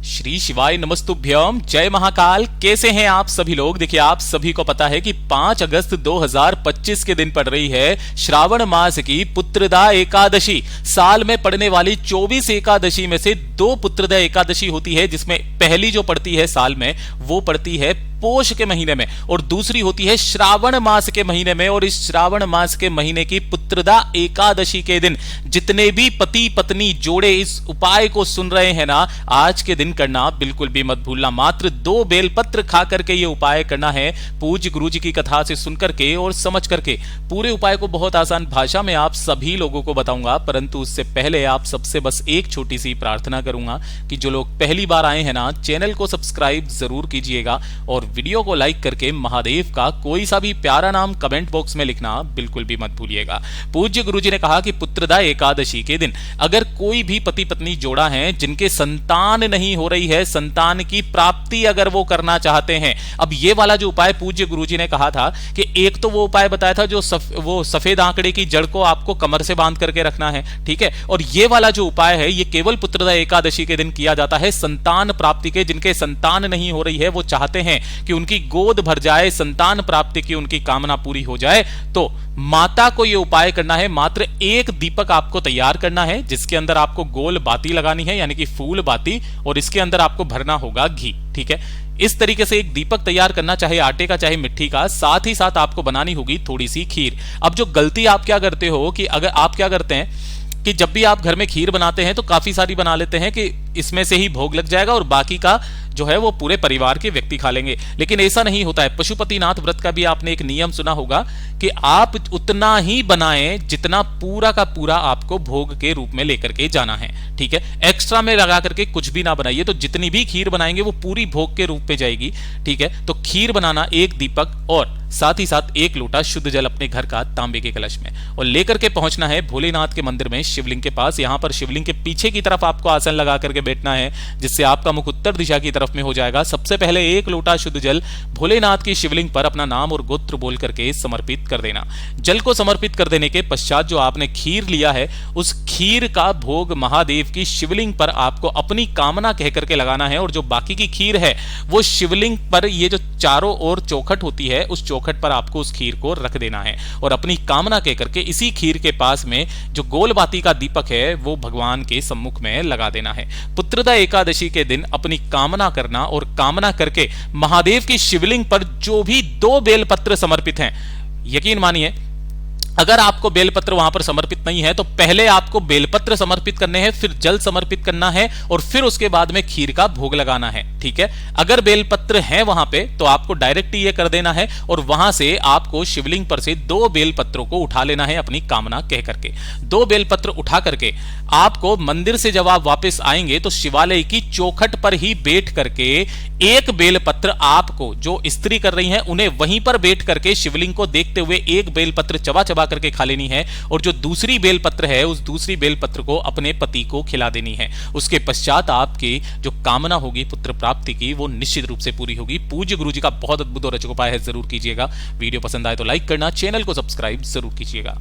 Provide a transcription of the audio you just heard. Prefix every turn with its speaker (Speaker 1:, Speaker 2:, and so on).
Speaker 1: श्री शिवाय नमस्तुभ्यम। जय महाकाल। कैसे हैं आप सभी लोग। देखिए, आप सभी को पता है कि 5 अगस्त 2025 के दिन पड़ रही है श्रावण मास की पुत्रदा एकादशी। साल में पड़ने वाली 24 एकादशी में से 2 पुत्रदा एकादशी होती है, जिसमें पहली जो पड़ती है साल में वो पड़ती है पोष के महीने में और दूसरी होती है श्रावण मास के महीने में। और इस श्रावण मास के महीने की पुत्रदा एकादशी के दिन जितने भी पति पत्नी जोड़े इस उपाय को सुन रहे हैं ना, आज के दिन करना बिल्कुल भी मत भूलना। मात्र 2 बेलपत्र खा करके ये उपाय करना है, पूज्य गुरु जी की कथा से सुन करके और समझ करके। पूरे उपाय को बहुत आसान भाषा में आप सभी लोगों को बताऊंगा, परंतु उससे पहले आप सबसे बस एक छोटी सी प्रार्थना करूंगा कि जो लोग पहली बार आए हैं ना, चैनल को सब्सक्राइब जरूर कीजिएगा और वीडियो को लाइक करके महादेव का कोई सा भी प्यारा नाम कमेंट बॉक्स में लिखना बिल्कुल भी मत भूलिएगा। पूज्य गुरुजी ने कहा कि पुत्रदा एकादशी के दिन अगर कोई भी पति पत्नी जोड़ा है जिनके संतान नहीं हो रही है, संतान की प्राप्ति अगर वो करना चाहते हैं। अब ये वाला जो उपाय पूज्य गुरुजी ने कहा था कि एक तो वो उपाय बताया था जो वो सफेद आंकड़े की जड़ को आपको कमर से बांध करके रखना है, ठीक है। और ये वाला जो उपाय है ये केवल पुत्रदा एकादशी के दिन किया जाता है संतान प्राप्ति के। जिनके संतान नहीं हो रही है, वो चाहते हैं कि उनकी गोद भर जाए, संतान प्राप्ति की उनकी कामना पूरी हो जाए, तो माता को यह उपाय करना है। मात्र 1 दीपक आपको तैयार करना है, जिसके अंदर आपको गोल बाती लगानी है, यानी कि फूल बाती, और इसके अंदर आपको भरना होगा घी, ठीक है। इस तरीके से एक दीपक तैयार करना, चाहे आटे का चाहे मिट्टी का। साथ ही साथ आपको बनानी होगी थोड़ी सी खीर। अब जो गलती आप क्या करते हो कि अगर आप क्या करते हैं कि जब भी आप घर में खीर बनाते हैं तो काफी सारी बना लेते हैं कि इसमें से ही भोग लग जाएगा और बाकी का जो है वो पूरे परिवार के व्यक्ति खा लेंगे। लेकिन ऐसा नहीं होता है। पशुपतिनाथ व्रत का भी आपने एक नियम सुना होगा कि आप उतना ही बनाएं जितना पूरा का पूरा आपको भोग के रूप में लेकर के जाना है, ठीक है। एक्स्ट्रा में लगा करके कुछ भी ना बनाइए। तो जितनी भी खीर बनाएंगे वो पूरी भोग के रूप में जाएगी, ठीक है। तो खीर बनाना, 1 दीपक और साथ ही साथ 1 लोटा शुद्ध जल अपने घर का तांबे के कलश में, और लेकर के पहुंचना है भोलेनाथ के मंदिर में शिवलिंग के पास। यहां पर शिवलिंग के पीछे की तरफ आपको आसन लगा करके बैठना है, जिससे आपका मुख उत्तर दिशा की तरफ में हो जाएगा। सबसे पहले 1 लोटा शुद्ध जल भोलेनाथ की शिवलिंग पर अपना नाम और गोत्र बोल करके समर्पित कर देना। जल को समर्पित कर देने के पश्चात जो आपने खीर लिया है, उस खीर का भोग महादेव की शिवलिंग पर आपको अपनी कामना कह करके लगाना है। और जो बाकी की खीर है वो शिवलिंग पर, ये जो चारों ओर चौखट होती है, उस चौखट पर आपको उस खीर को रख देना है और अपनी कामना कह करके इसी खीर के पास में जो गोल बाती का दीपक है वो भगवान के सम्मुख में लगा देना है। पुत्रदा एकादशी के दिन अपनी कामना करना और कामना करके महादेव की शिवलिंग पर जो भी 2 बेलपत्र समर्पित हैं, यकीन मानिए अगर आपको बेलपत्र वहां पर समर्पित नहीं है तो पहले आपको बेलपत्र समर्पित करने हैं, फिर जल समर्पित करना है और फिर उसके बाद में खीर का भोग लगाना है, ठीक है। अगर बेलपत्र है वहां पे तो आपको डायरेक्ट ये कर देना है और वहां से आपको शिवलिंग पर से 2 बेलपत्रों को उठा लेना है अपनी कामना कह करके। 2 बेलपत्र उठा करके आपको मंदिर से जब आप वापस आएंगे तो शिवालय की चौखट पर ही बैठ करके 1 बेलपत्र आपको, जो स्त्री कर रही हैं उन्हें वहीं पर बैठ करके शिवलिंग को देखते हुए 1 बेलपत्र चबा चबा करके खा लेनी है और जो दूसरी बेलपत्र है उस दूसरी बेलपत्र को अपने पति को खिला देनी है। उसके पश्चात आपकी जो कामना होगी पुत्र प्राप्ति की वो निश्चित रूप से पूरी होगी। पूज्य गुरु जी का बहुत अद्भुत और अचूक उपाय है, जरूर कीजिएगा। वीडियो पसंद आए तो लाइक करना, चैनल को सब्सक्राइब जरूर कीजिएगा।